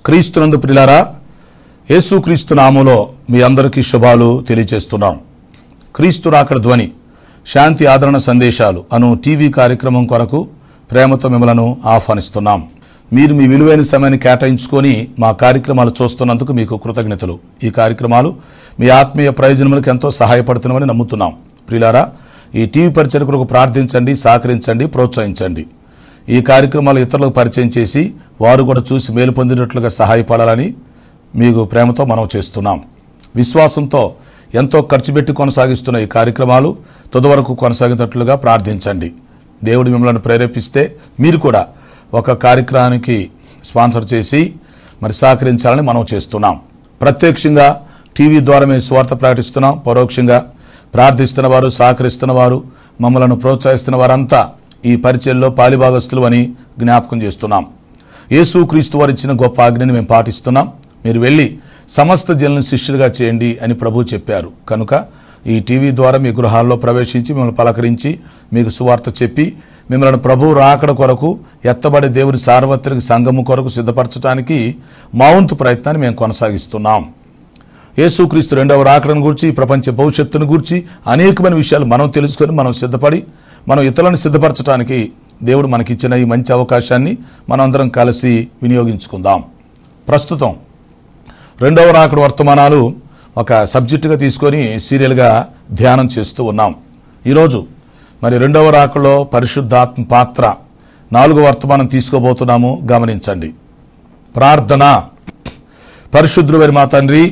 క్రీస్తునందు ప్రియులారా, యేసుక్రీస్తు నామములో మీ అందరికీ శుభాలు తెలియజేస్తున్నాం. క్రీస్తు రాకడ ధ్వని శాంతి ఆదరణ సందేశాలు అను టీవీ కార్యక్రమం కొరకు ప్రేమతో మిమ్మలను ఆహ్వానిస్తున్నాం. మీరు మీ విలువైన సమయాన్ని కేటాయించుకొని మా కార్యక్రమాలు చూస్తున్నందుకు మీకు కృతజ్ఞతలు. ఈ కార్యక్రమాలు మీ ఆత్మీయ ప్రయోజనములకు ఎంతో సహాయపడుతున్నామని నమ్ముతున్నాం. ప్రియులారా, ఈ టీవీ పరిచయ కొరకు ప్రార్థించండి, సహకరించండి, ప్రోత్సహించండి. ఈ కార్యక్రమాలు ఇతరులకు పరిచయం చేసి వారు కూడా చూసి మేలు పొందినట్లుగా సహాయపడాలని మీకు ప్రేమతో మనం చేస్తున్నాం. విశ్వాసంతో ఎంతో ఖర్చు పెట్టి కొనసాగిస్తున్న ఈ కార్యక్రమాలు తుది వరకు కొనసాగేటట్లుగా ప్రార్థించండి. దేవుడు మిమ్మల్ని ప్రేరేపిస్తే మీరు కూడా ఒక కార్యక్రమానికి స్పాన్సర్ చేసి సహకరించాలని మనం చేస్తున్నాం. ప్రత్యక్షంగా టీవీ ద్వారా మేము స్వార్థ ప్రకటిస్తున్నాం. పరోక్షంగా ప్రార్థిస్తున్న వారు, సహకరిస్తున్న వారు, మమ్మల్ని ప్రోత్సహిస్తున్న వారంతా ఈ పరిచయంలో పాలిభాగస్తులు అని జ్ఞాపకం చేస్తున్నాం. యేసుక్రీస్తు వారు ఇచ్చిన గొప్ప ఆజ్ఞని మేము పాటిస్తున్నాం. మీరు వెళ్ళి సమస్త జనులను శిష్యులుగా చేయండి అని ప్రభువు చెప్పారు. కనుక ఈ టీవీ ద్వారా మీ గృహాల్లో ప్రవేశించి మిమ్మల్ని పలకరించి మీకు సువార్త చెప్పి మిమ్మల్ని ప్రభువు రాకడ కొరకు ఎత్తబడే దేవుని సార్వత్రిక సంఘము కొరకు సిద్ధపరచడానికి మా వంతు ప్రయత్నాన్ని మేము కొనసాగిస్తున్నాం. యేసుక్రీస్తు రెండవ రాకడను గురించి, ప్రపంచ భవిష్యత్తును గురించి అనేకమైన విషయాలు మనం తెలుసుకొని మనం సిద్ధపడి మనం ఇతరులను సిద్ధపరచడానికి దేవుడు మనకిచ్చిన ఈ మంచి అవకాశాన్ని మనందరం కలిసి వినియోగించుకుందాం. ప్రస్తుతం రెండవ రాకడ వర్తమానాలు ఒక సబ్జెక్టుగా తీసుకొని సీరియల్గా ధ్యానం చేస్తూ ఉన్నాం. ఈరోజు రెండవ రాకడలో పరిశుద్ధాత్మ పాత్ర 4వ వర్తమానం తీసుకోబోతున్నాము. గమనించండి. ప్రార్థన. పరిశుద్ధుడైన మా తండ్రి,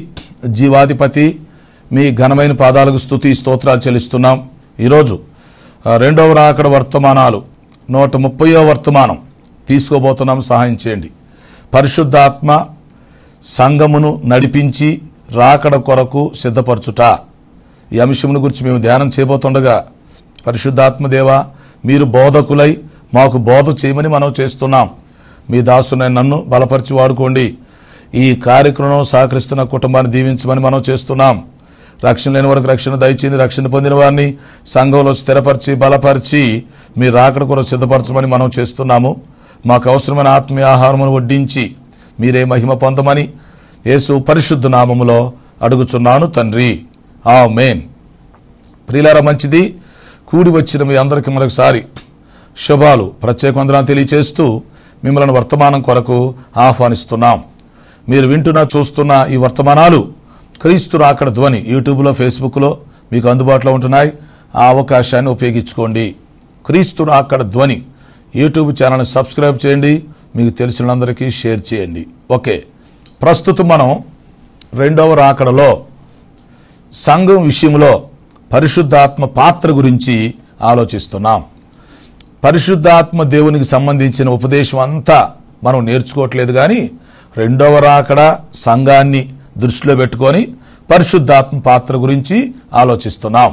జీవాధిపతి, మీ ఘనమైన పాదాలకు స్తుతి స్తోత్రాలు చెల్లిస్తున్నాం. ఈరోజు రెండవ రాకడ వర్తమానాలు 130వ వర్తమానం తీసుకోబోతున్నాం. సహాయం చేయండి. పరిశుద్ధాత్మ సంఘమును నడిపించి రాకడ కొరకు సిద్ధపరచుట. ఈ అంశమును గురించి మేము ధ్యానం చేయబోతుండగా పరిశుద్ధాత్మ దేవా, మీరు బోధకులై మాకు బోధ చేయమని మనం చేస్తున్నాం. మీ దాసునైన నన్ను బలపరిచి వాడుకోండి. ఈ కార్యక్రమం సహకరిస్తున్న కుటుంబాన్ని దీవించమని మనం చేస్తున్నాం. రక్షణ లేని వరకు రక్షణ దయచేయండి. రక్షణ పొందిన వారిని సంఘంలో స్థిరపరిచి బలపరిచి మీ రాకడ కొరకు సిద్ధపరచమని మనం చేస్తున్నాము. మాకు అవసరమైన ఆత్మీయ ఆహారమును వడ్డించి మీరే మహిమ పొందమని యేసు పరిశుద్ధ నామములో అడుగుచున్నాను తండ్రి, ఆమేన్. ప్రియులారా, మంచిది. కూడి వచ్చిన మీ అందరికీ మరొకసారి శుభాలు, ప్రత్యేక వందనాలు తెలియచేస్తూ మిమ్మల్ని వర్తమానం కొరకు ఆహ్వానిస్తున్నాం. మీరు వింటున్న చూస్తున్న ఈ వర్తమానాలు క్రీస్తు రాకడ ధ్వని యూట్యూబ్లో, ఫేస్బుక్లో మీకు అందుబాటులో ఉంటున్నాయి. ఆ అవకాశాన్ని ఉపయోగించుకోండి. క్రీస్తు రాకడ ధ్వని యూట్యూబ్ ఛానల్ని సబ్స్క్రైబ్ చేయండి. మీకు తెలిసిన అందరికీ షేర్ చేయండి. ఓకే, ప్రస్తుతం మనం రెండవ రాకడలో సంఘం విషయంలో పరిశుద్ధాత్మ పాత్ర గురించి ఆలోచిస్తున్నాం. పరిశుద్ధాత్మ దేవునికి సంబంధించిన ఉపదేశం అంతా మనం నేర్చుకోవట్లేదు, కానీ రెండవ రాకడ సంఘాన్ని దృష్టిలో పెట్టుకొని పరిశుద్ధాత్మ పాత్ర గురించి ఆలోచిస్తున్నాం.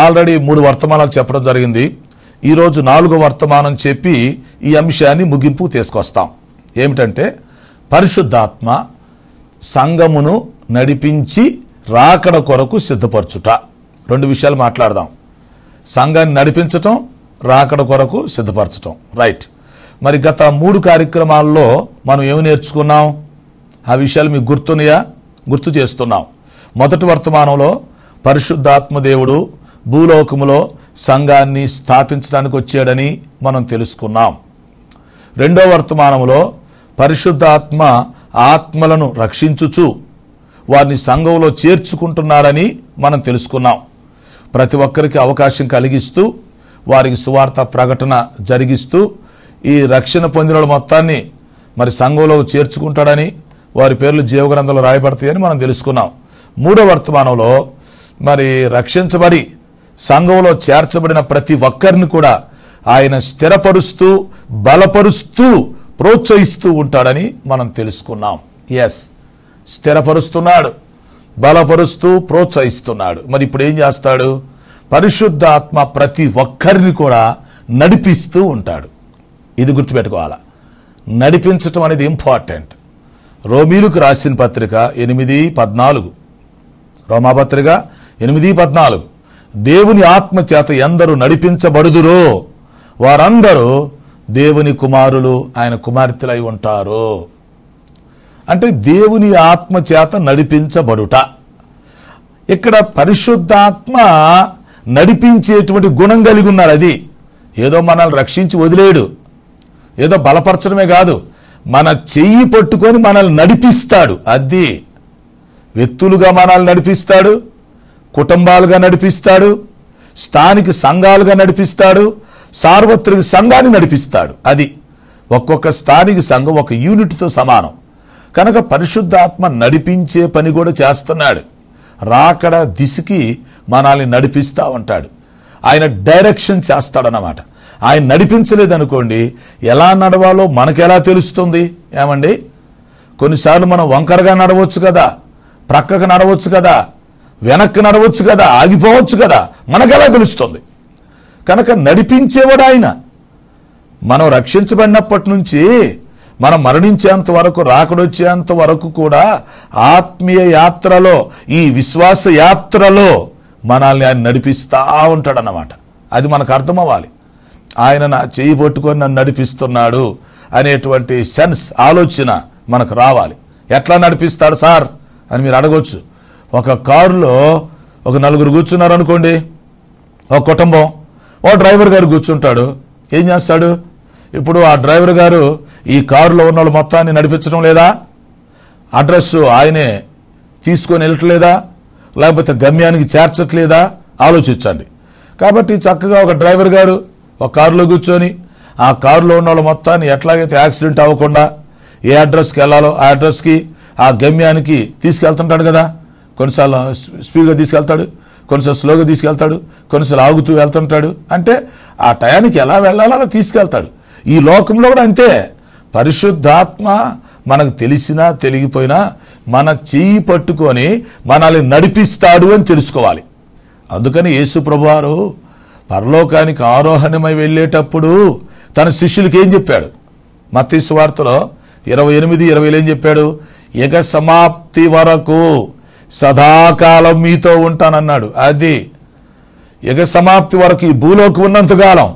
ఆల్రెడీ 3 వర్తమానాలు చెప్పడం జరిగింది. ఈరోజు 4వ వర్తమానం చెప్పి ఈ అంశాన్ని ముగింపు తీసుకొస్తాం. ఏమిటంటే పరిశుద్ధాత్మ సంఘమును నడిపించి రాకడ కొరకు సిద్ధపరచుట. 2 విషయాలు మాట్లాడదాం. సంఘాన్ని నడిపించటం, రాకడ కొరకు సిద్ధపరచటం. రైట్. గత 3 కార్యక్రమాల్లో మనం ఏమి నేర్చుకున్నాం? ఆ విషయాలు మీకు గుర్తున్నాయా? గుర్తు చేస్తున్నాం. మొదటి వర్తమానంలో పరిశుద్ధాత్మ దేవుడు భూలోకములో సంఘాన్ని స్థాపించడానికి వచ్చాడని మనం తెలుసుకున్నాం. రెండవ వర్తమానంలో పరిశుద్ధాత్మ ఆత్మలను రక్షించుచు వారిని సంఘంలో చేర్చుకుంటున్నాడని మనం తెలుసుకున్నాం. ప్రతి ఒక్కరికి అవకాశం కలిగిస్తూ వారికి సువార్త ప్రకటన జరిగిస్తూ ఈ రక్షణ పొందిన మొత్తాన్ని సంఘంలో చేర్చుకుంటాడని, వారి పేర్లు జీవగ్రంథంలో రాయబడతాయని మనం తెలుసుకున్నాం. 3వ వర్తమానంలో రక్షించబడి సంఘంలో చేర్చబడిన ప్రతి ఒక్కరిని కూడా ఆయన స్థిరపరుస్తూ బలపరుస్తూ ప్రోత్సహిస్తూ ఉంటాడని మనం తెలుసుకున్నాం. ఎస్, స్థిరపరుస్తున్నాడు, బలపరుస్తూ ప్రోత్సహిస్తున్నాడు. ఇప్పుడు ఏం చేస్తాడు? పరిశుద్ధాత్మ ప్రతి ఒక్కరిని కూడా నడిపిస్తూ ఉంటాడు. ఇది గుర్తుపెట్టుకోవాలా. నడిపించటం అనేది ఇంపార్టెంట్. రోమీలకు రాసిన పత్రిక 8:14, రోమాపత్రిక 8:14, దేవుని ఆత్మ చేత ఎందరూ నడిపించబడుదురో వారందరూ దేవుని కుమారులు, ఆయన కుమార్తెలై ఉంటారు. అంటే దేవుని ఆత్మ చేత నడిపించబడుట. ఇక్కడ పరిశుద్ధాత్మ నడిపించేటువంటి గుణం కలిగి ఉన్నారు. అది ఏదో మనల్ని రక్షించి వదిలేడు, ఏదో బలపరచడమే కాదు, మన చెయ్యి పట్టుకొని మనల్ని నడిపిస్తాడు. అది వ్యక్తులుగా మనల్ని నడిపిస్తాడు, కుటుంబాలుగా నడిపిస్తాడు, స్థానిక సంఘాలుగా నడిపిస్తాడు, సార్వత్రిక సంఘాన్ని నడిపిస్తాడు. అది ఒక్కొక్క స్థానిక సంఘం ఒక యూనిట్తో సమానం. కనుక పరిశుద్ధాత్మ నడిపించే పని కూడా చేస్తున్నాడు. రాకడ దిశకి మనల్ని నడిపిస్తూ ఉంటాడు. ఆయన డైరెక్షన్ చేస్తాడన్నమాట. ఆయన నడిపించలేదనుకోండి, ఎలా నడవాలో మనకెలా తెలుస్తుంది? ఏమండి, కొన్నిసార్లు మనం వంకరగా నడవచ్చు కదా, ప్రక్కకు నడవచ్చు కదా, వెనక్కి నడవచ్చు కదా, ఆగిపోవచ్చు కదా, మనకెలా తెలుస్తుంది? కనుక నడిపించేవాడు ఆయన. మనం రక్షించబడినప్పటి నుంచి మనం మరణించేంత వరకు, రాకడొచ్చేంత వరకు కూడా ఆత్మీయ యాత్రలో, ఈ విశ్వాస యాత్రలో మనల్ని ఆయన నడిపిస్తూ ఉంటాడన్నమాట. అది మనకు అర్థం అవ్వాలి. ఆయన నా చేయి పట్టుకొని నన్ను నడిపిస్తున్నాడు అనేటువంటి సెన్స్, ఆలోచన మనకు రావాలి. ఎట్లా నడిపిస్తాడు సార్ అని మీరు అడగొచ్చు. ఒక కారులో ఒక నలుగురు కూర్చున్నారు అనుకోండి, ఒక కుటుంబం, ఓ డ్రైవర్ గారు కూర్చుంటాడు. ఏం చేస్తాడు? ఇప్పుడు ఆ డ్రైవర్ గారు ఈ కారులో ఉన్న వాళ్ళు మొత్తాన్ని నడిపించడం లేదా? అడ్రస్ ఆయనే తీసుకొని వెళ్ళట్లేదా? లేకపోతే గమ్యానికి చేర్చట్లేదా? ఆలోచించండి. కాబట్టి చక్కగా ఒక డ్రైవర్ గారు ఒక కారులో కూర్చొని ఆ కారులో ఉన్న వాళ్ళు మొత్తాన్ని ఎట్లాగైతే యాక్సిడెంట్ అవ్వకుండా ఏ అడ్రస్కి వెళ్ళాలో ఆ అడ్రస్కి, ఆ గమ్యానికి తీసుకెళ్తుంటాడు కదా. కొన్నిసార్లు స్పీడ్గా తీసుకెళ్తాడు, కొన్నిసార్లు స్లోగా తీసుకెళ్తాడు, కొన్నిసార్లు ఆగుతూ వెళ్తుంటాడు. అంటే ఆ టయానికి ఎలా వెళ్ళాలో అలా తీసుకెళ్తాడు. ఈ లోకంలో కూడా అంతే. పరిశుద్ధాత్మ మనకు తెలిసినా తెలియకపోయినా మన చెయ్యి పట్టుకొని మనల్ని నడిపిస్తాడు అని తెలుసుకోవాలి. అందుకని యేసు ప్రభువారు పరలోకానికి ఆరోహణమై వెళ్ళేటప్పుడు తన శిష్యులకి ఏం చెప్పాడు? మత్తయి సువార్తలో 28:20 ఏం చెప్పాడు? యుగ సమాప్తి వరకు సదాకాలం మీతో ఉంటానన్నాడు. అది యుగ సమాప్తి వరకు, ఈ భూలోకి ఉన్నంతకాలం,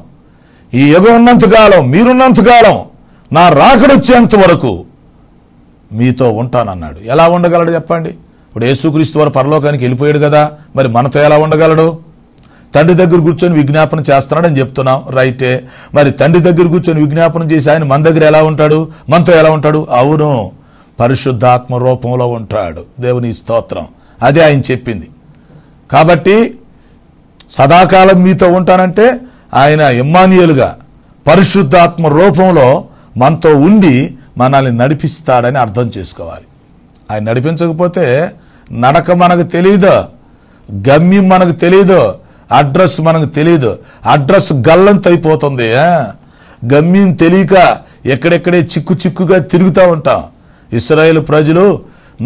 ఈ యుగం ఉన్నంతకాలం, మీరున్నంతకాలం, నా రాకడొచ్చేంత వరకు మీతో ఉంటానన్నాడు. ఎలా ఉండగలడు చెప్పండి? ఇప్పుడు యేసుక్రీస్తు వారు పరలోకానికి వెళ్ళిపోయాడు కదా, మరి మనతో ఎలా ఉండగలడు? తండ్రి దగ్గర కూర్చొని విజ్ఞాపన చేస్తున్నాడని చెప్తున్నాం, రైటే. మరి తండ్రి దగ్గర కూర్చొని విజ్ఞాపనం చేసి ఆయన మన దగ్గర ఎలా ఉంటాడు? మనతో ఎలా ఉంటాడు? అవును, పరిశుద్ధాత్మ రూపంలో ఉంటాడు. దేవుని స్తోత్రం. అదే ఆయన చెప్పింది. కాబట్టి సదాకాలం మీతో ఉంటానంటే ఆయన ఇమ్మానుయేలుగా పరిశుద్ధాత్మ రూపంలో మనతో ఉండి మనల్ని నడిపిస్తాడని అర్థం చేసుకోవాలి. ఆయన నడిపించకపోతే నడక మనకు తెలియదు, గమ్యం మనకు తెలియదు, అడ్రస్ మనకు తెలియదు. అడ్రస్ గల్లంత అయిపోతుంది. గమ్యం తెలియక ఎక్కడెక్కడే చిక్కుగా తిరుగుతూ ఉంటాం. ఇశ్రాయేలు ప్రజలు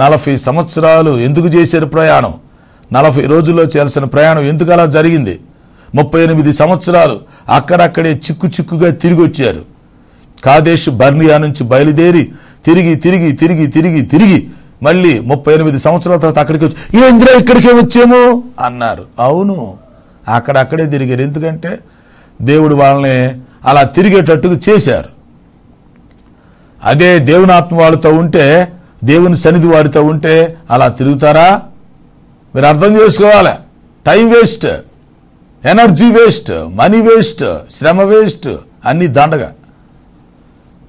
40 సంవత్సరాలు ఎందుకు చేశారు ప్రయాణం? 40 రోజుల్లో చేయాల్సిన ప్రయాణం ఎందుకు అలా జరిగింది? 38 సంవత్సరాలు అక్కడక్కడే చిక్కుగా తిరిగి వచ్చారు. కాదేశ్ బర్నియా నుంచి బయలుదేరి తిరిగి మళ్ళీ 38 సంవత్సరాల తర్వాత అక్కడికి వచ్చి, ఏంద్రా ఇక్కడికే వచ్చాము అన్నారు. అవును, అక్కడక్కడే తిరిగారు. ఎందుకంటే దేవుడు వాళ్ళని అలా తిరిగేటట్టుగా చేశారు. అదే దేవుని ఆత్మ వాళ్ళతో ఉంటే, దేవుని సన్నిధి వారితో ఉంటే అలా తిరుగుతారా? మీరు అర్థం చేసుకోవాలి. Time waste, energy waste, money waste, శ్రమ వేస్ట్, అన్ని దండగా.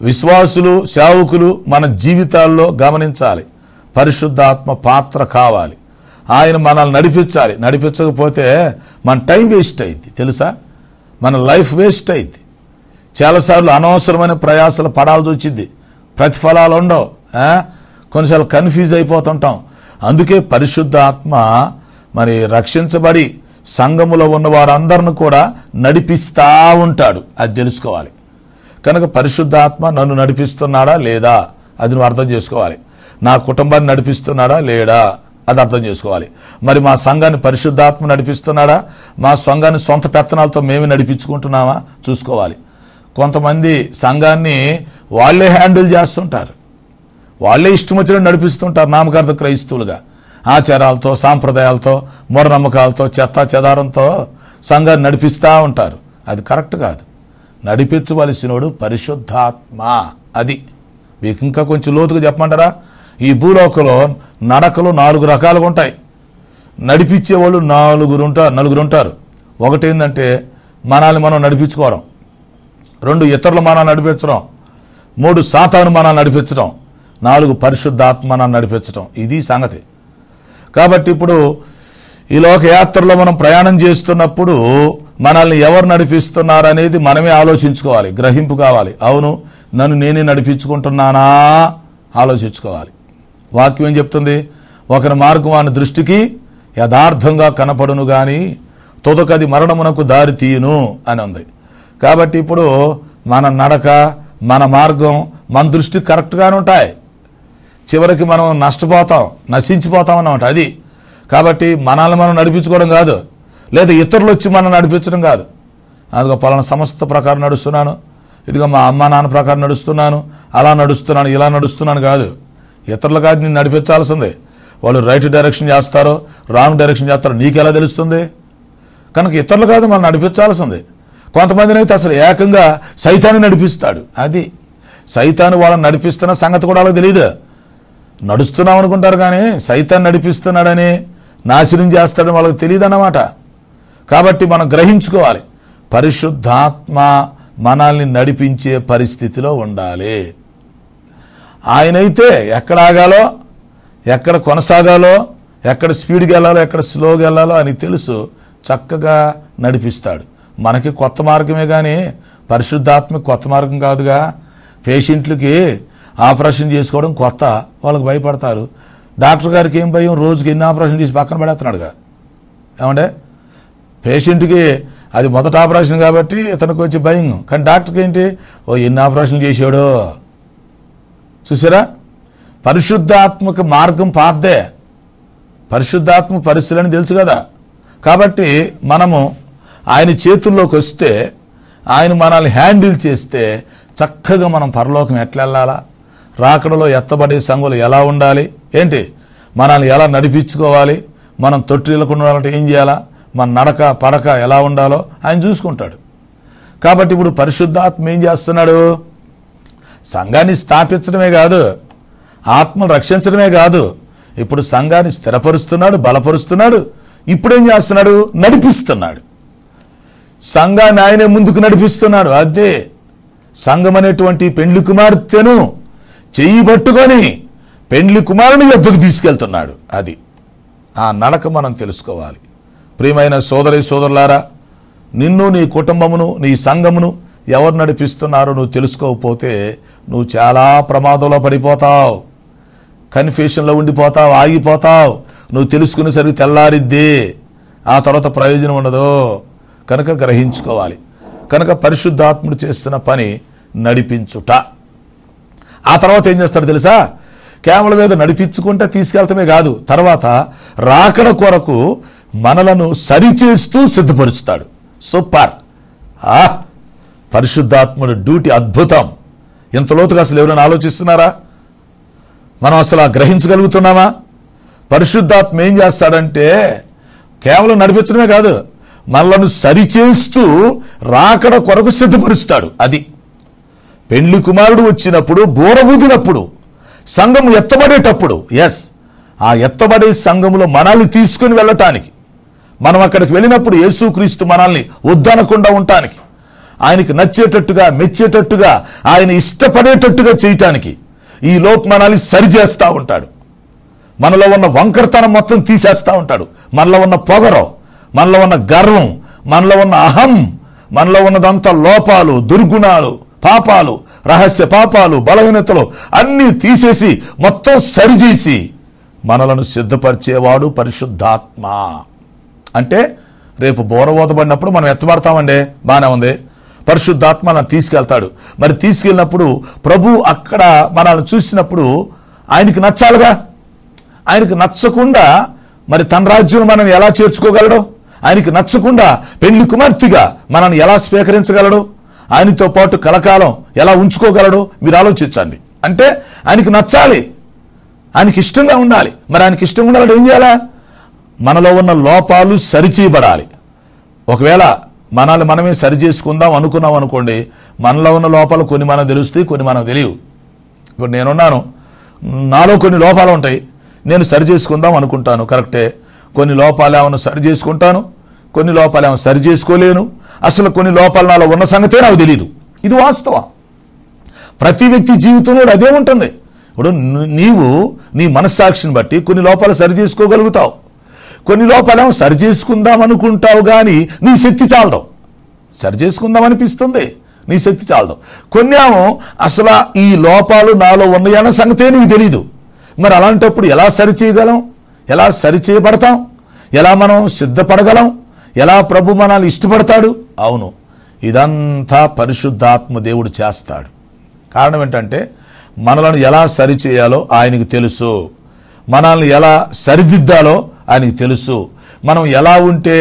విశ్వాసులు, సేవకులు మన జీవితాల్లో గమనించాలి. పరిశుద్ధాత్మ పాత్ర కావాలి. ఆయన మనల్ని నడిపించాలి. నడిపించకపోతే మన టైం వేస్ట్ అయింది తెలుసా? మన లైఫ్ వేస్ట్ అయింది. చాలాసార్లు అనవసరమైన ప్రయాసాలు పడాల్సి వచ్చింది, ప్రతిఫలాలు ఉండవు. కొన్నిసార్లు కన్ఫ్యూజ్ అయిపోతుంటాం. అందుకే పరిశుద్ధాత్మ మరి రక్షించబడి సంఘములో ఉన్న వారందరిని కూడా నడిపిస్తూ ఉంటాడు. అది తెలుసుకోవాలి. కనుక పరిశుద్ధాత్మ నన్ను నడిపిస్తున్నాడా లేదా అది నువ్వు అర్థం చేసుకోవాలి. నా కుటుంబాన్ని నడిపిస్తున్నాడా లేడా అది అర్థం చేసుకోవాలి. మరి మా సంఘాన్ని పరిశుద్ధాత్మ నడిపిస్తున్నాడా? మా సంఘాన్ని సొంత పెత్తనాలతో మేమే నడిపించుకుంటున్నామా చూసుకోవాలి. కొంతమంది సంఘాన్ని వాళ్ళే హ్యాండిల్ చేస్తుంటారు, వాళ్ళే ఇష్టం వచ్చినట్టు నడిపిస్తుంటారు. నామకార్థ క్రైస్తవులుగా ఆచారాలతో, సాంప్రదాయాలతో, మూఢనమ్మకాలతో, చెదారంతో సంఘాన్ని నడిపిస్తూ ఉంటారు. అది కరెక్ట్ కాదు. నడిపించవలసినోడు పరిశుద్ధాత్మ. అది మీకు ఇంకా కొంచెం లోతుగా చెప్పమంటారా? ఈ భూలోకంలో నడకలు 4 రకాలుగా ఉంటాయి. నడిపించేవాళ్ళు నలుగురు ఉంటారు. ఒకటేంటంటే మనల్ని మనం నడిపించుకోవడం, 2 ఇతరుల మనం నడిపించడం, 3 సాతాను మనం నడిపించడం, 4 పరిశుద్ధాత్మ మనం నడిపించడం. ఇది సంగతి. కాబట్టి ఇప్పుడు ఈ లోకయాత్రలో మనం ప్రయాణం చేస్తున్నప్పుడు మనల్ని ఎవరు నడిపిస్తున్నారు అనేది మనమే ఆలోచించుకోవాలి, గ్రహింపు కావాలి. అవును, నన్ను నేనే నడిపించుకుంటున్నానా ఆలోచించుకోవాలి. వాక్యం ఏం చెప్తుంది? ఒకరి మార్గం వాని దృష్టికి యథార్థంగా కనపడును గాని తొదకది మరణమునకు దారి తీయును అని ఉంది. కాబట్టి ఇప్పుడు మన నడక, మన మార్గం మన దృష్టికి కరెక్ట్గానే ఉంటాయి. చివరికి మనం నశించిపోతాం అన్నమాట. అది కాబట్టి మనల్ని మనం నడిపించుకోవడం కాదు, లేదా ఇతరులు వచ్చి మనం నడిపించడం కాదు. అదిగో పలానా సంస్థ ప్రకారం నడుస్తున్నాను, ఇదిగో మా అమ్మ నాన్న ప్రకారం నడుస్తున్నాను, అలా నడుస్తున్నాను, ఇలా నడుస్తున్నాను కాదు. ఇతరులు కాదు నేను నడిపించాల్సిందే. వాళ్ళు రైట్ డైరెక్షన్ చేస్తారో రాంగ్ డైరెక్షన్ చేస్తారో నీకెలా తెలుస్తుంది? కనుక ఇతరులు కాదు మనం నడిపించాల్సిందే. కొంతమందిని అయితే అసలు ఏకంగా సైతాన్ని నడిపిస్తాడు. అది సైతాన్ని వాళ్ళని నడిపిస్తున్న సంగతి కూడా వాళ్ళకి తెలియదు. నడుస్తున్నాం అనుకుంటారు కానీ సైతాన్ని నడిపిస్తున్నాడని, నాశనం చేస్తాడని వాళ్ళకి తెలియదు అన్నమాట. కాబట్టి మనం గ్రహించుకోవాలి, పరిశుద్ధాత్మ మనల్ని నడిపించే పరిస్థితిలో ఉండాలి. ఆయనైతే ఎక్కడ ఆగాలో, ఎక్కడ కొనసాగాలో, ఎక్కడ స్పీడ్కి వెళ్ళాలో, ఎక్కడ స్లోగా వెళ్ళాలో ఆయనకి తెలుసు, చక్కగా నడిపిస్తాడు. మనకి కొత్త మార్గమే కానీ పరిశుద్ధాత్మకి కొత్త మార్గం కాదుగా. పేషెంట్లకి ఆపరేషన్ చేసుకోవడం కొత్త, వాళ్ళకి భయపడతారు. డాక్టర్ గారికి ఏం భయం? రోజుకి ఎన్ని ఆపరేషన్ చేసి పక్కన పడేస్తున్నాడుగా. ఏమంటే పేషెంట్కి అది మొదటి ఆపరేషన్ కాబట్టి ఇతనికి వచ్చి భయం, కానీ డాక్టర్కి ఏంటి? ఎన్ని ఆపరేషన్ చేసాడో చూసారా. పరిశుద్ధాత్మక మార్గం పాద్దే, పరిశుద్ధాత్మ పరిశీలన తెలుసు కదా. కాబట్టి మనము ఆయన చేతుల్లోకి వస్తే, ఆయన మనల్ని హ్యాండిల్ చేస్తే చక్కగా మనం పరలోకం ఎట్లా వెళ్ళాలా, రాకడలో ఎత్తబడే సంఘులు ఎలా ఉండాలి, ఏంటి మనల్ని ఎలా నడిపించుకోవాలి, మనం తొట్టిల్లకుండా ఉండాలంటే ఏం చేయాలా, మన నడక పడక ఎలా ఉండాలో ఆయన చూసుకుంటాడు. కాబట్టి ఇప్పుడు పరిశుద్ధాత్మ ఏం చేస్తున్నాడు? సంఘాన్ని స్థాపించడమే కాదు, ఆత్మను రక్షించడమే కాదు, ఇప్పుడు సంఘాన్ని స్థిరపరుస్తున్నాడు, బలపరుస్తున్నాడు. ఇప్పుడేం చేస్తున్నాడు? నడిపిస్తున్నాడు. సంఘాన్ని ఆయనే ముందుకు నడిపిస్తున్నాడు. అదే సంఘం అనేటువంటి పెండ్లి కుమార్తెను చెయ్యి పట్టుకొని పెండ్లి కుమారుని యొద్దకు తీసుకెళ్తున్నాడు. అది ఆ నడక మనం తెలుసుకోవాలి. ప్రియమైన సోదరి సోదరులారా, నిన్ను, నీ కుటుంబమును, నీ సంఘమును ఎవరు నడిపిస్తున్నారో నువ్వు తెలుసుకోకపోతే నువ్వు చాలా ప్రమాదంలో పడిపోతావు, కన్ఫ్యూషన్లో ఉండిపోతావు, ఆగిపోతావు. నువ్వు తెలుసుకునేసరికి తెల్లారిద్ది, ఆ తర్వాత ప్రయోజనం ఉండదు. కనుక గ్రహించుకోవాలి. కనుక పరిశుద్ధాత్ముడు చేస్తున్న పని నడిపించుట. ఆ తర్వాత ఏం చేస్తాడు తెలుసా? కేవలం మీద నడిపించుకుంటే తీసుకెళ్తమే కాదు, తర్వాత రాకడ కొరకు మనలను సరిచేస్తూ సిద్ధపరుస్తాడు. సూపర్! పరిశుద్ధాత్ముడు డ్యూటీ అద్భుతం. ఇంత లోతుగా అసలు ఎవరైనా ఆలోచిస్తున్నారా? మనం అసలు గ్రహించగలుగుతున్నామా? పరిశుద్ధాత్మ ఏం చేస్తాడంటే కేవలం నడిపించడమే కాదు, మనలను సరిచేస్తూ రాకడ కొరకు సిద్ధపరుస్తాడు. అది పెండ్లి కుమారుడు వచ్చినప్పుడు, బూర ఊదినప్పుడు, సంఘం ఎత్తబడేటప్పుడు, ఆ ఎత్తబడే సంఘములో మనల్ని తీసుకుని వెళ్ళటానికి, మనం అక్కడికి వెళ్ళినప్పుడు యేసుక్రీస్తు మనల్ని వద్దనకుండా ఉండటానికి, ఆయనకి నచ్చేటట్టుగా, మెచ్చేటట్టుగా, ఆయన ఇష్టపడేటట్టుగా చేయటానికి ఈ లోపు మనల్ని సరిచేస్తూ ఉంటాడు. మనలో ఉన్న వంకరతనం మొత్తం తీసేస్తూ ఉంటాడు. మనలో ఉన్న పొగరు, మనలో ఉన్న గర్వం, మనలో ఉన్న అహం, మనలో ఉన్నదంతా లోపాలు, దుర్గుణాలు, పాపాలు, రహస్య పాపాలు, బలహీనతలు అన్నీ తీసేసి మొత్తం సరిచేసి మనలను సిద్ధపరిచేవాడు పరిశుద్ధాత్మ. అంటే రేపు బోర ఊదబడినప్పుడు మనం ఎత్తబడతామండి, బాగానే ఉంది. పరిశుద్ధాత్మ మనల్ని తీసుకెళ్తాడు. మరి తీసుకెళ్ళినప్పుడు ప్రభు అక్కడ మనల్ని చూసినప్పుడు ఆయనకి నచ్చాలిగా. ఆయనకు నచ్చకుండా మరి తన రాజ్యం మనం ఎలా చేర్చుకోగలడు? ఆయనకి నచ్చకుండా పెళ్లి కుమార్తెగా మనల్ని ఎలా స్వీకరించగలడు? ఆయనతో పాటు కలకాలం ఎలా ఉంచుకోగలడు? మీరు ఆలోచించండి. అంటే ఆయనకి నచ్చాలి, ఆయనకి ఇష్టంగా ఉండాలి. మరి ఆయనకి ఇష్టంగా ఉండాలంటే ఏం చేయాలా? మనలో ఉన్న లోపాలు సరిచేయబడాలి. ఒకవేళ మనల్ని మనమే సరి చేసుకుందాం అనుకున్నాం అనుకోండి, మనలో ఉన్న లోపాలు కొన్ని మనకు తెలుస్తాయి, కొన్ని మనకు తెలియవు. ఇప్పుడు నేనున్నాను, నాలో కొన్ని లోపాలు ఉంటాయి, నేను సరి చేసుకుందాం అనుకుంటాను, కరెక్టే. కొన్ని లోపాలు ఏమైనా సరి చేసుకుంటాను, కొన్ని లోపాలు ఏమైనా సరి చేసుకోలేను. అసలు కొన్ని లోపాలు నాలో ఉన్న సంగతే నాకు తెలియదు. ఇది వాస్తవం. ప్రతి వ్యక్తి జీవితంలో అదే ఉంటుంది. ఇప్పుడు నీవు నీ మనస్సాక్షిని బట్టి కొన్ని లోపాలు సరి చేసుకోగలుగుతావు, కొన్ని లోపాలేమో సరి చేసుకుందాం అనుకుంటావు, కానీ నీ శక్తి చాలదు. సరి చేసుకుందాం అనిపిస్తుంది, నీ శక్తి చాలదు. కొన్ని ఏమో అసలు ఈ లోపాలు నాలో ఉన్నాయన్న సంగతే నీకు తెలీదు. మరి అలాంటప్పుడు ఎలా సరి చేయగలం, ఎలా సరి చేయబడతాం, ఎలా మనం సిద్ధపడగలం, ఎలా ప్రభు మనల్ని ఇష్టపడతాడు? అవును, ఇదంతా పరిశుద్ధాత్మ దేవుడు చేస్తాడు. కారణం ఏంటంటే మనలను ఎలా సరి చేయాలో ఆయనకు తెలుసు, మనల్ని ఎలా సరిదిద్దాలో ఆయనకు తెలుసు. మనం ఎలా ఉంటే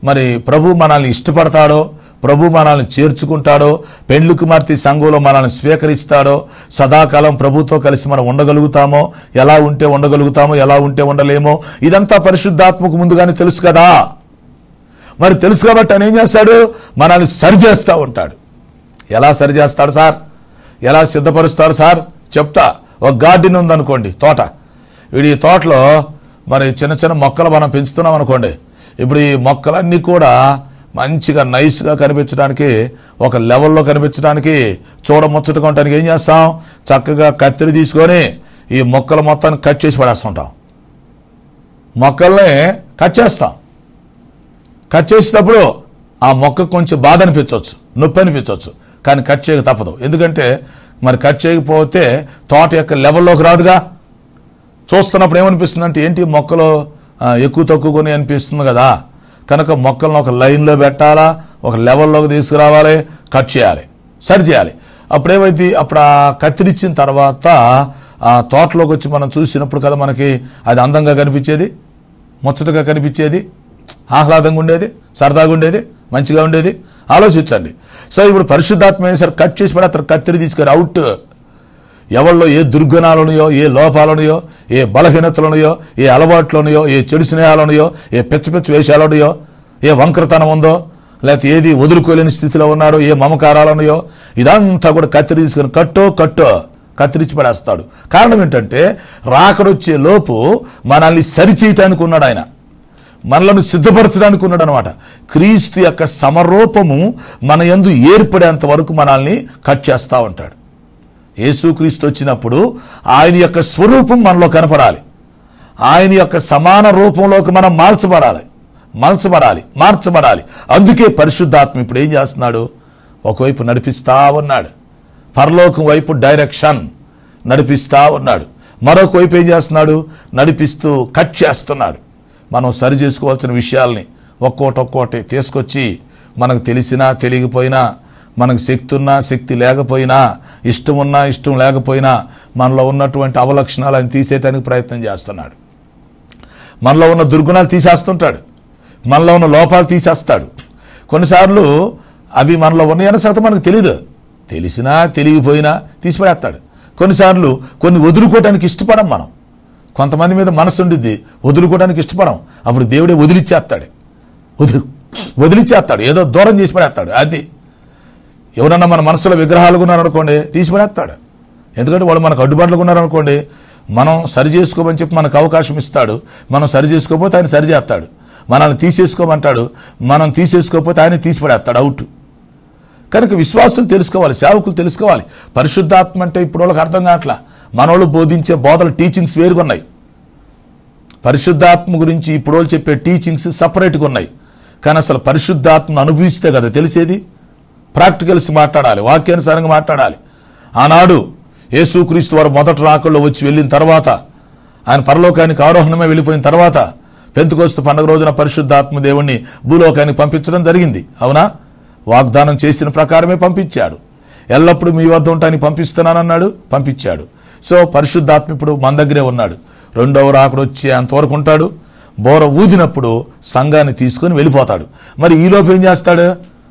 మరి ప్రభు మనల్ని ఇష్టపడతాడో, ప్రభు మనల్ని చేర్చుకుంటాడో, పెండ్లి కుమార్తె సంఘంలో మనల్ని స్వీకరిస్తాడో, సదాకాలం ప్రభుతో కలిసి మనం ఉండగలుగుతామో, ఎలా ఉంటే ఉండగలుగుతామో, ఎలా ఉంటే ఉండలేమో, ఇదంతా పరిశుద్ధాత్మకు ముందుగానే తెలుసు కదా. మరి తెలుసు కాబట్టి ఆయన ఏం చేస్తాడు, మనల్ని సరి చేస్తూ ఉంటాడు. ఎలా సరి చేస్తాడు సార్, ఎలా సిద్ధపరుస్తాడు సార్ చెప్తా. ఒక గార్డెన్ ఉందనుకోండి, తోట. ఈ తోటలో మరి చిన్న చిన్న మొక్కలు మనం పెంచుతున్నాం అనుకోండి. ఇప్పుడు ఈ మొక్కలన్నీ కూడా మంచిగా నైస్గా కనిపించడానికి, ఒక లెవెల్లో కనిపించడానికి, చూడముచ్చటగా ఉండడానికి ఏం చేస్తాం, చక్కగా కత్తిరి తీసుకొని ఈ మొక్కలు మొత్తాన్ని కట్ చేసి పడేస్తుంటాం. మొక్కల్ని కట్ చేస్తాం. కట్ చేసేటప్పుడు ఆ మొక్క కొంచెం బాధ అనిపించవచ్చు, నొప్పి అనిపించవచ్చు, కానీ కట్ చేయక తప్పదు. ఎందుకంటే మరి కట్ చేయకపోతే తోట యొక్క లెవెల్లోకి రాదుగా. చూస్తున్నప్పుడు ఏమనిపిస్తుంది అంటే ఏంటి మొక్కలు ఎక్కువ తక్కువని అనిపిస్తుంది కదా. కనుక మొక్కలను ఒక లైన్లో పెట్టాలా, ఒక లెవెల్లోకి తీసుకురావాలి, కట్ చేయాలి, సరి చేయాలి. అప్పుడేమైతే అప్పుడు ఆ కత్తిరించిన తర్వాత ఆ తోటలోకి వచ్చి మనం చూసినప్పుడు కదా మనకి అది అందంగా కనిపించేది, ముచ్చటగా కనిపించేది, ఆహ్లాదంగా ఉండేది, సరదాగా ఉండేది, మంచిగా ఉండేది. ఆలోచించండి. సో ఇప్పుడు పరిశుద్ధాత్మ సరే కట్ చేసి పడి అతను కత్తిరి తీసుకొని అవుట్. ఎవరిలో ఏ దుర్గుణాలున్నాయో, ఏ లోపాలున్నాయో, ఏ బలహీనతలున్నాయో, ఏ అలవాట్లున్నాయో, ఏ చెడు స్నేహాలున్నాయో, ఏ పెచ్చ పెచ్చ వేషాలున్నాయో, ఏ వంకరతనం ఉందో, లేకపోతే ఏది వదులుకోలేని స్థితిలో ఉన్నారో, ఏ మమకారాలున్నాయో, ఇదంతా కూడా కత్తిరి తీసుకొని కత్తిరించి పడేస్తాడు. కారణం ఏంటంటే రాకడొచ్చే లోపు మనల్ని సరిచేయటానికి ఉన్నాడు ఆయన, మనలను సిద్ధపరచడానికి ఉన్నాడు అనమాట. క్రీస్తు యొక్క సమరూపము మన యందు ఏర్పడేంత వరకు మనల్ని కట్ చేస్తూ ఉంటాడు. యేసుక్రీస్తు వచ్చినప్పుడు ఆయన యొక్క స్వరూపం మనలో కనపడాలి, ఆయన యొక్క సమాన రూపంలోకి మనం మార్చబడాలి. అందుకే పరిశుద్ధాత్మ ఇప్పుడు ఏం చేస్తున్నాడు, ఒకవైపు నడిపిస్తా ఉన్నాడు, పరలోకం వైపు డైరెక్షన్ నడిపిస్తా ఉన్నాడు. మరొక వైపు ఏం చేస్తున్నాడు, నడిపిస్తూ కట్ చేస్తున్నాడు. మనం సరి చేసుకోవాల్సిన విషయాల్ని ఒక్కోటి తీసుకొచ్చి మనకు తెలిసినా తెలియకపోయినా, మనకు శక్తి ఉన్నా శక్తి లేకపోయినా, ఇష్టం ఉన్నా ఇష్టం లేకపోయినా మనలో ఉన్నటువంటి అవలక్షణాలను తీసేయడానికి ప్రయత్నం చేస్తున్నాడు. మనలో ఉన్న దుర్గుణాలు తీసేస్తుంటాడు, మనలో ఉన్న లోపాలు తీసేస్తాడు. కొన్నిసార్లు అవి మనలో ఉన్నాయన్న శాతం మనకు తెలియదు, తెలిసినా తెలియకపోయినా తీసిపడేస్తాడు. కొన్నిసార్లు కొన్ని వదులుకోవడానికి ఇష్టపడం మనం. కొంతమంది మీద మనసు ఉండిద్ది, వదులుకోవడానికి ఇష్టపడం. అప్పుడు దేవుడే వదిలిచ్చేస్తాడు, ఏదో దూరం చేసి పడేస్తాడు. అది ఎవరన్నా మన మనసులో విగ్రహాలు ఉన్నారనుకోండి, తీసిపడేస్తాడు. ఎందుకంటే వాళ్ళు మనకు అడ్డుబాట్లుగా ఉన్నారనుకోండి, మనం సరి చేసుకోమని చెప్పి మనకు అవకాశం ఇస్తాడు. మనం సరి చేసుకోకపోతే ఆయన సరి చేస్తాడు. మనల్ని తీసేసుకోమంటాడు, మనం తీసేసుకోకపోతే ఆయన తీసిపడేస్తాడు, అవుట్. కనుక విశ్వాసులు తెలుసుకోవాలి, సేవకులు తెలుసుకోవాలి. పరిశుద్ధాత్మ అంటే ఇప్పుడు వాళ్ళకి అర్థం కావట్లా. మనోళ్ళు బోధించే బోధలు టీచింగ్స్ వేరుగా ఉన్నాయి. పరిశుద్ధాత్మ గురించి ఇప్పుడు వాళ్ళు చెప్పే టీచింగ్స్ సపరేట్గా ఉన్నాయి. కానీ అసలు పరిశుద్ధాత్మను అనుభవిస్తే కదా తెలిసేది. ప్రాక్టికల్స్ మాట్లాడాలి, వాక్యానుసారంగా మాట్లాడాలి. ఆనాడు యేసుక్రీస్తు వారు మొదటి రాకల్లో వచ్చి వెళ్ళిన తర్వాత, ఆయన పరలోకానికి ఆరోహణమే వెళ్ళిపోయిన తర్వాత, పెంతెకోస్తు పండుగ రోజున పరిశుద్ధాత్మ దేవుణ్ణి భూలోకానికి పంపించడం జరిగింది. అవునా? వాగ్దానం చేసిన ప్రకారమే పంపించాడు. ఎల్లప్పుడూ మీ వద్ద ఉంటానికి పంపిస్తున్నానన్నాడు, పంపించాడు. సో పరిశుద్ధాత్మ ఇప్పుడు మన దగ్గరే ఉన్నాడు. రెండవ రాకడ వచ్చి అంతవరకు ఉంటాడు. బోర ఊదినప్పుడు సంఘాన్ని తీసుకొని వెళ్ళిపోతాడు. మరి ఈలోపు ఏం చేస్తాడు?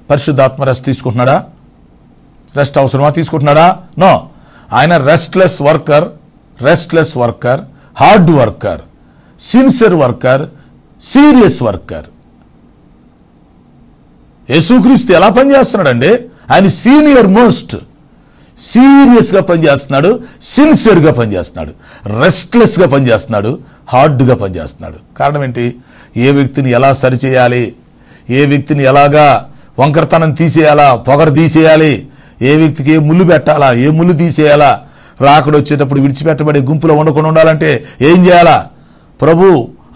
పరిశుద్ధాత్మ రెస్ట్ తీసుకుంటున్నాడా? రెస్ట్ అవసరమా? తీసుకుంటున్నాడా? నో. ఆయన restless worker, hard worker, sincere worker, serious worker. యేసుక్రీస్తు ఎలా పనిచేస్తున్నాడండి? ఆయన సీరియస్గా పనిచేస్తున్నాడు, సిన్సియర్గా పనిచేస్తున్నాడు, రెస్ట్లెస్గా పనిచేస్తున్నాడు, హార్డ్గా పనిచేస్తున్నాడు. కారణం ఏంటి? ఏ వ్యక్తిని ఎలా సరిచేయాలి, ఏ వ్యక్తిని ఎలాగా వంకరతనం తీసేయాలా, పొగరు తీసేయాలి, ఏ వ్యక్తికి ఏ ముళ్ళు పెట్టాలా, ఏ ముళ్ళు తీసేయాలా, రాకడ వచ్చేటప్పుడు విడిచిపెట్టబడే గుంపులో ఉండకుండా ఉండాలంటే ఏం చేయాలా, ప్రభు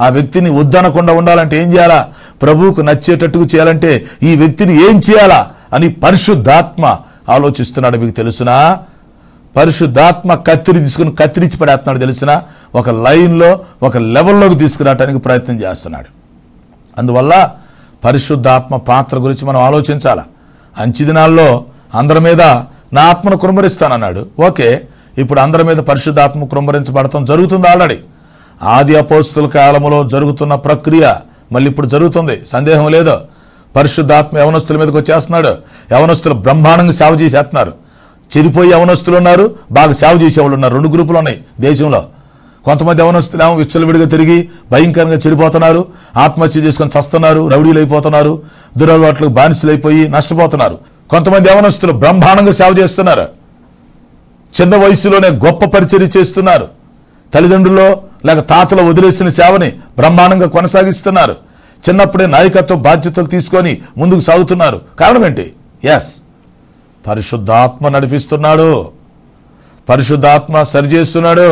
ఆ వ్యక్తిని వద్దనకుండా ఉండాలంటే ఏం చేయాలా, ప్రభువుకు నచ్చేటట్టుగా చేయాలంటే ఈ వ్యక్తిని ఏం చేయాలా అని పరిశుద్ధాత్మ ఆలోచిస్తున్నాడు. మీకు తెలుసునా? పరిశుద్ధాత్మ కత్తిరి తీసుకుని కత్తిరించి పడేస్తున్నాడు. తెలుసునా? ఒక లైన్లో ఒక లెవెల్లోకి తీసుకురావడానికి ప్రయత్నం చేస్తున్నాడు. అందువల్ల పరిశుద్ధాత్మ పాత్ర గురించి మనం ఆలోచించాలి. అంచె దినాల్లో అందరి మీద నా ఆత్మను కుమ్మరిస్తానన్నాడు. ఓకే, ఇప్పుడు అందరి మీద పరిశుద్ధాత్మ కుమ్మరించబడటం జరుగుతుంది. ఆల్రెడీ ఆది అపోస్తుల కాలంలో జరుగుతున్న ప్రక్రియ మళ్ళీ ఇప్పుడు జరుగుతుంది, సందేహం లేదు. పరిశుద్ధాత్మ యవనస్తుల మీదకి వచ్చేస్తున్నాడు. యవనస్తులు బ్రహ్మాండంగా సేవ చేసేస్తున్నారు. చెడిపోయి యవనస్తులు ఉన్నారు, బాగా సేవ చేసేవాళ్ళు ఉన్నారు. 2 గ్రూపులు ఉన్నాయి దేశంలో. కొంతమంది యవనస్తులు ఏమో విచ్చలవిడిగా తిరిగి భయంకరంగా చెడిపోతున్నారు, ఆత్మహత్య చేసుకొని చస్తున్నారు, రౌడీలు అయిపోతున్నారు, దురలవాట్లకు బానిసలు అయిపోయి నష్టపోతున్నారు. కొంతమంది యవనస్తులు బ్రహ్మాండంగా సేవ చేస్తున్నారు, చిన్న వయసులోనే గొప్ప పరిచర్య చేస్తున్నారు, తల్లిదండ్రుల్లో లేక తాతలో వదిలేసిన సేవని బ్రహ్మాండంగా కొనసాగిస్తున్నారు, చిన్నప్పుడే నాయకత్వ బాధ్యతలు తీసుకొని ముందుకు సాగుతున్నారు. కారణం ఏంటి? ఎస్, పరిశుద్ధాత్మ నడిపిస్తున్నాడు, పరిశుద్ధాత్మ సరిచేస్తున్నాడు,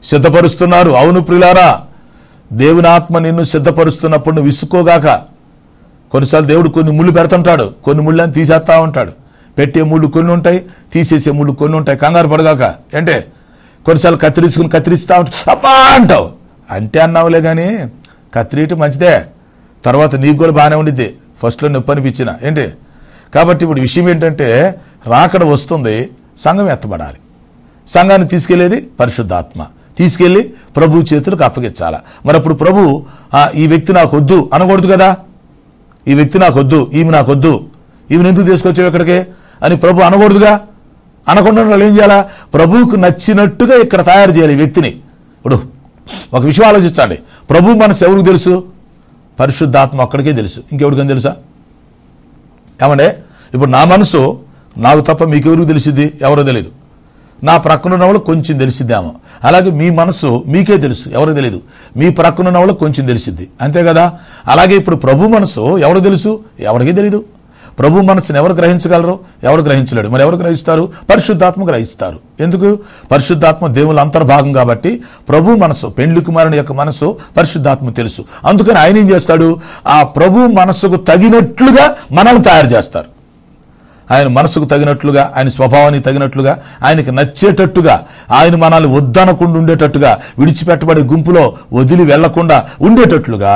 సిద్ధపరుస్తున్నారు. అవును ప్రియులారా, దేవుని ఆత్మ నిన్ను సిద్ధపరుస్తున్నప్పుడు నువ్వు విసుక్కోగాక. కొన్నిసార్లు దేవుడు కొన్ని ముళ్ళు పెడుతుంటాడు, కొన్ని ముళ్ళని తీసేస్తా ఉంటాడు. పెట్టే ముళ్ళు కొన్ని ఉంటాయి, తీసేసే ముళ్ళు కొన్ని ఉంటాయి. కంగారు పడగాక. అంటే కొన్నిసార్లు కత్తిరిస్తా ఉంటావు, అబ్బా అంటావు. అంటే అన్నావులే కానీ కత్తిరీయటం మంచిదే, తర్వాత నీకు కూడా బాగానే ఉండిద్ది, ఫస్ట్లో నొప్పి అనిపించిన ఏంటి. కాబట్టి ఇప్పుడు విషయం ఏంటంటే, రాకడ వస్తుంది, సంఘం ఎత్తబడాలి. సంఘాన్ని తీసుకెళ్లేది పరిశుద్ధాత్మ, తీసుకెళ్లి ప్రభు చేతులకు అప్పగించాలి. మరి అప్పుడు ప్రభు ఈ వ్యక్తి నాకు వద్దు అనకూడదు కదా. ఈ వ్యక్తి నాకు వద్దు, ఈమె నాకు వద్దు, ఈమెను ఎందుకు తీసుకొచ్చావు ఇక్కడికి అని ప్రభు అనకూడదుగా. అనకుండా వాళ్ళు ఏం చేయాలా? ప్రభువుకు నచ్చినట్టుగా ఇక్కడ తయారు చేయాలి ఈ వ్యక్తిని. ఇప్పుడు ఒక విషయం ఆలోచించండి, ప్రభు మనసు ఎవరికి తెలుసు? పరిశుద్ధాత్మ ఒక్కడికే తెలుసు, ఇంకెవరికని తెలుసా? ఏమంటే ఇప్పుడు నా మనసు నాకు తప్ప మీకెవరికి తెలిసిద్ది? ఎవరో తెలియదు. నా ప్రక్కనున్న వాళ్ళు కొంచెం తెలిసిద్దామో, అలాగే మీ మనసు మీకే తెలుసు, ఎవరికి తెలియదు. మీ ప్రక్కనున్న వాళ్ళు కొంచెం తెలిసిద్ది, అంతే కదా. అలాగే ఇప్పుడు ప్రభు మనసు ఎవరు తెలుసు? ఎవరికీ తెలీదు. ప్రభు మనసుని ఎవరు గ్రహించగలరు? ఎవరు గ్రహించలేడు. మరి ఎవరు గ్రహిస్తారు? పరిశుద్ధాత్మ గ్రహిస్తారు. ఎందుకు? పరిశుద్ధాత్మ దేవుని అంతర్భాగం కాబట్టి ప్రభు మనసు, పెండ్లి కుమారుని యొక్క మనసు పరిశుద్ధాత్మ తెలుసు. అందుకని ఆయన ఏం చేస్తాడు? ఆ ప్రభు మనసుకు తగినట్లుగా మనల్ని తయారు చేస్తారు. ఆయన మనసుకు తగినట్లుగా, ఆయన స్వభావానికి తగినట్లుగా, ఆయనకి నచ్చేటట్టుగా, ఆయన మనల్ని వద్దనకుండా ఉండేటట్టుగా, విడిచిపెట్టబడే గుంపులో వదిలి వెళ్లకుండా ఉండేటట్లుగా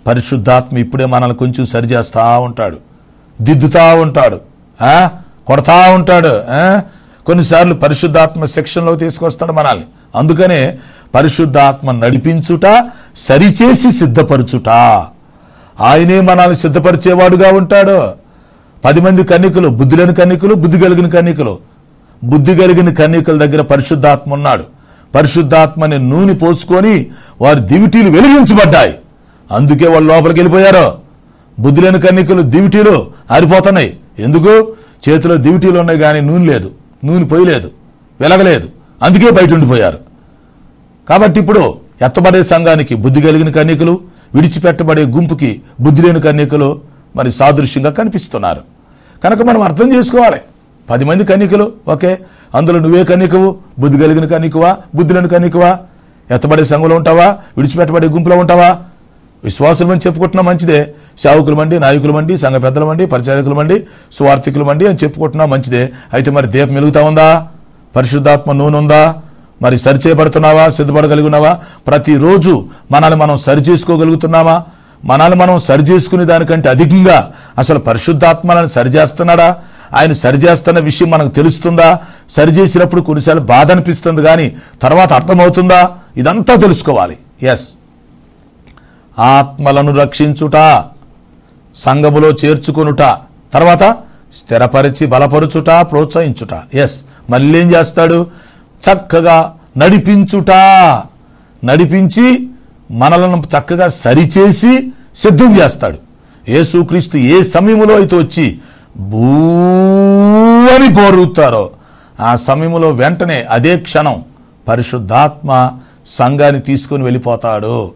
పరిశుద్ధాత్మ ఇప్పుడే మనల్ని కొంచెం సరిచేస్తా ఉంటాడు, దిద్దుతా ఉంటాడు, కొడతా ఉంటాడు. కొన్నిసార్లు పరిశుద్ధాత్మ శిక్షణలో తీసుకొస్తాడు మనల్ని. అందుకనే పరిశుద్ధాత్మ నడిపించుట, సరిచేసి సిద్ధపరచుట. ఆయనే మనల్ని సిద్ధపరిచేవాడుగా ఉంటాడు. 10 మంది కన్యకులు, బుద్ధి లేని కన్యకులు, బుద్ధి కలిగిన కన్యకులు. బుద్ధి కలిగిన కన్యకుల దగ్గర పరిశుద్ధాత్మ ఉన్నాడు. పరిశుద్ధాత్మని నూనె పోసుకొని వారి దివిటీలు వెలిగించబడ్డాయి, అందుకే వాళ్ళు లోపలికి వెళ్ళిపోయారు. బుద్ధి లేని కన్యకులు దివిటీలు ఆరిపోతున్నాయి. ఎందుకు? చేతిలో దివిటీలు ఉన్నాయి కానీ నూనె లేదు, నూనె పోయలేదు, వెలగలేదు, అందుకే బయట ఉండిపోయారు. కాబట్టి ఇప్పుడు ఎత్తబడే సంఘానికి బుద్ధి కలిగిన కన్యకులు, విడిచిపెట్టబడే గుంపుకి బుద్ధి లేని కన్యకులు మరి సాదృశ్యంగా కనిపిస్తున్నారు. కనుక మనం అర్థం చేసుకోవాలి. 10 మంది కన్యకులు, ఓకే, అందులో నువ్వే కన్యకవు, బుద్ధి కలిగిన కన్యకువా, బుద్ధి లేని కన్యకువా? ఎత్తబడే సంఘంలో ఉంటావా, విడిచిపెట్టబడే గుంపులో ఉంటావా? విశ్వాసులమని చెప్పుకుంటున్నా మంచిదే, సేవకులమండి, నాయకులమండి, సంఘ పెద్దలమండి, పరిచారకులమండి, సువార్థికులమండి అని చెప్పుకుంటున్నా మంచిదే. అయితే మరి దీపం వెలుగుతా ఉందా? పరిశుద్ధాత్మ నూనె ఉందా? మరి సరిచేయబడుతున్నావా? సిద్ధపడగలిగి ఉన్నావా? ప్రతిరోజు మనల్ని మనం సరిచేసుకోగలుగుతున్నామా? మనల్ని మనం సరిచేసుకునే దానికంటే అధికంగా అసలు పరిశుద్ధాత్మలను సరిచేస్తున్నాడా? ఆయన సరిచేస్తున్న విషయం మనకు తెలుస్తుందా? సరిచేసినప్పుడు కొన్నిసార్లు బాధ అనిపిస్తుంది కానీ తర్వాత అర్థమవుతుందా? ఇదంతా తెలుసుకోవాలి. ఎస్, ఆత్మలను రక్షించుట, సంఘములో చేర్చుకొనుట, తర్వాత స్థిరపరిచి బలపరుచుట, ప్రోత్సహించుట. ఎస్, మళ్ళీ ఏం చేస్తాడు? చక్కగా నడిపించుట, నడిపించి మనలను చక్కగా సరిచేసి సిద్ధం చేస్తాడు. యేసుక్రీస్తు ఏ సమయంలో అయితే వచ్చి భూ అని పోరుతారో ఆ సమయంలో వెంటనే అదే క్షణం పరిశుద్ధాత్మ సంఘాన్ని తీసుకుని వెళ్ళిపోతాడు.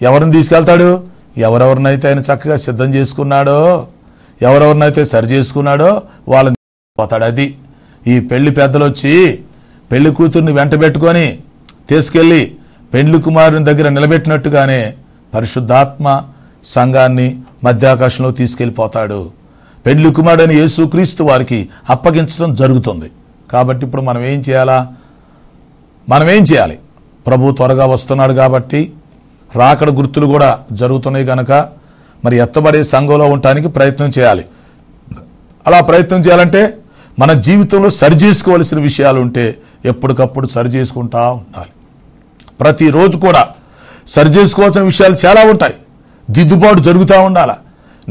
ఎవరిని తీసుకెళ్తాడు? ఎవరెవరినైతే ఆయన చక్కగా సిద్ధం చేసుకున్నాడో, ఎవరెవరినైతే సరి చేసుకున్నాడో వాళ్ళని పోతాడు. అది ఈ పెళ్లి పెద్దలు వచ్చి పెళ్లి కూతుర్ని వెంట పెట్టుకొని తీసుకెళ్లి పెళ్లి కుమారుని దగ్గర నిలబెట్టినట్టుగానే పరిశుద్ధాత్మ సంఘాన్ని మధ్యాకాశంలో తీసుకెళ్లిపోతాడు. పెళ్లి కుమారుడైన యేసుక్రీస్తు వారికి అప్పగించడం జరుగుతుంది. కాబట్టి ఇప్పుడు మనం ఏం చేయాలి? ప్రభు త్వరగా వస్తున్నాడు కాబట్టి రాకడ గుర్తులు కూడా జరుగుతున్నాయి కనుక మరి ఎత్తబడే సంఘంలో ఉండటానికి ప్రయత్నం చేయాలి. అలా ప్రయత్నం చేయాలంటే మన జీవితంలో సరి చేసుకోవాల్సిన విషయాలు ఉంటే ఎప్పటికప్పుడు సరి చేసుకుంటా ఉండాలి. ప్రతిరోజు కూడా సరి చేసుకోవాల్సిన విషయాలు చాలా ఉంటాయి. దిద్దుబాటు జరుగుతూ ఉండాలి.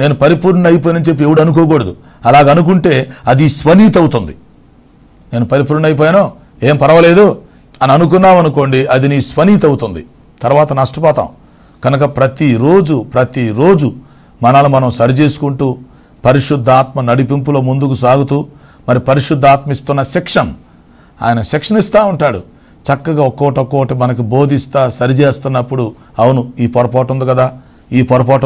నేను పరిపూర్ణ అయిపోయానని చెప్పి ఎవడు అనుకోకూడదు. అలాగ అనుకుంటే అది స్వనీతి అవుతుంది. నేను పరిపూర్ణ అయిపోయాను, ఏం పర్వాలేదు అని అనుకున్నాం అనుకోండి, అది నీ స్వనీతి అవుతుంది. తర్వాత నష్టపోతాం. కనుక ప్రతిరోజు మనల్ని మనం సరి చేసుకుంటూ పరిశుద్ధాత్మ నడిపింపులో ముందుకు సాగుతూ మరి పరిశుద్ధాత్మ ఇస్తున్న ఆయన శిక్షణ ఇస్తూ ఉంటాడు. చక్కగా ఒక్కోటి మనకు బోధిస్తా సరిచేస్తున్నప్పుడు అవును ఈ పొరపాటు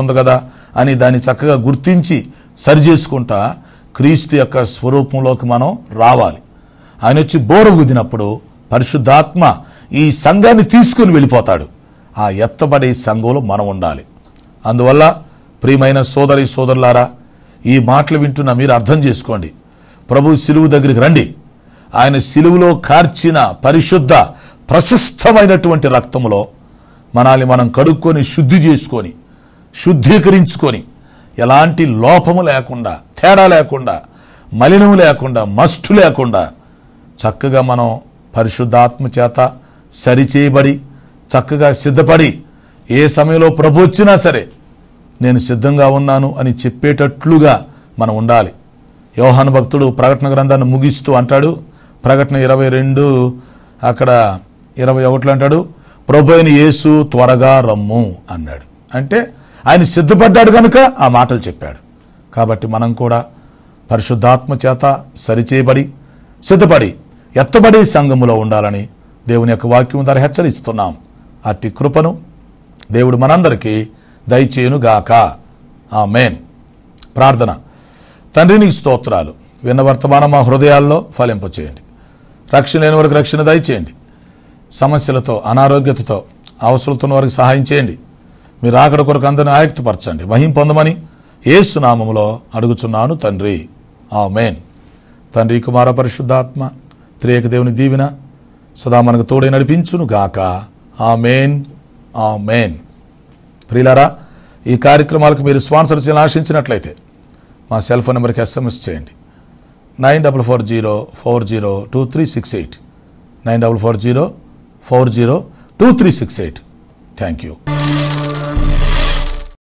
ఉంది కదా అని దాన్ని చక్కగా గుర్తించి సరి చేసుకుంటా క్రీస్తు యొక్క స్వరూపంలోకి మనం రావాలి. ఆయన వచ్చి బోరగుదినప్పుడు పరిశుద్ధాత్మ ఈ సంఘాన్ని తీసుకుని వెళ్ళిపోతాడు. ఆ ఎత్తబడే సంఘంలో మనం ఉండాలి. అందువల్ల ప్రియమైన సోదరులారా, ఈ మాటలు వింటున్న మీరు అర్థం చేసుకోండి. ప్రభు శిలువు దగ్గరికి రండి. ఆయన శిలువులో కార్చిన పరిశుద్ధ ప్రశస్తమైనటువంటి రక్తములో మనల్ని మనం కడుక్కొని శుద్ధీకరించుకొని ఎలాంటి లోపము లేకుండా, తేడా లేకుండా, మలినము లేకుండా, మస్టు లేకుండా చక్కగా మనం పరిశుద్ధాత్మ చేత సరిచేయబడి చక్కగా సిద్ధపడి ఏ సమయంలో ప్రభు వచ్చినా సరే నేను సిద్ధంగా ఉన్నాను అని చెప్పేటట్లుగా మనం ఉండాలి. యోహాను భక్తుడు ప్రకటన గ్రంథాన్ని ముగిస్తూ అంటాడు, ప్రకటన 22 అక్కడ 21 అంటాడు, ప్రభు అయిన యేసు త్వరగా రమ్ము అన్నాడు. అంటే ఆయన సిద్ధపడ్డాడు కనుక ఆ మాటలు చెప్పాడు. కాబట్టి మనం కూడా పరిశుద్ధాత్మ చేత సరిచేయబడి సిద్ధపడి ఎత్తబడే సంఘములో ఉండాలని దేవుని యొక్క వాక్యం ద్వారా హెచ్చరిస్తున్నాం. అట్టి కృపను దేవుడు మనందరికీ దయచేయునుగాక. ఆమేన్. ప్రార్థన. తండ్రి నీకు స్తోత్రాలు. విన్న వర్తమానం మా హృదయాల్లో ఫలింపచేయండి. రక్షణ లేని వారికి రక్షణ దయచేయండి. సమస్యలతో, అనారోగ్యతతో అవసరతున్న వారికి సహాయం చేయండి. మీరు ఆకడ కొరకు అందరిని ఆయుక్తపరచండి. మహిం పొందమని యేసు నామములో అడుగుచున్నాను తండ్రి. ఆమేన్. తండ్రి, కుమార, పరిశుద్ధాత్మ త్రియేక దేవుని దీవెన సదా మనకు తోడే నడిపించును గాక. ఆమేన్. ఆమేన్. ప్రియులారా, ఈ కార్యక్రమాలకు మీరు స్పాన్సర్ చేయాలని ఆశించినట్లయితే మా సెల్ ఫోన్ నెంబర్కి SMS చేయండి. 9440402368 9440402368. Thank you.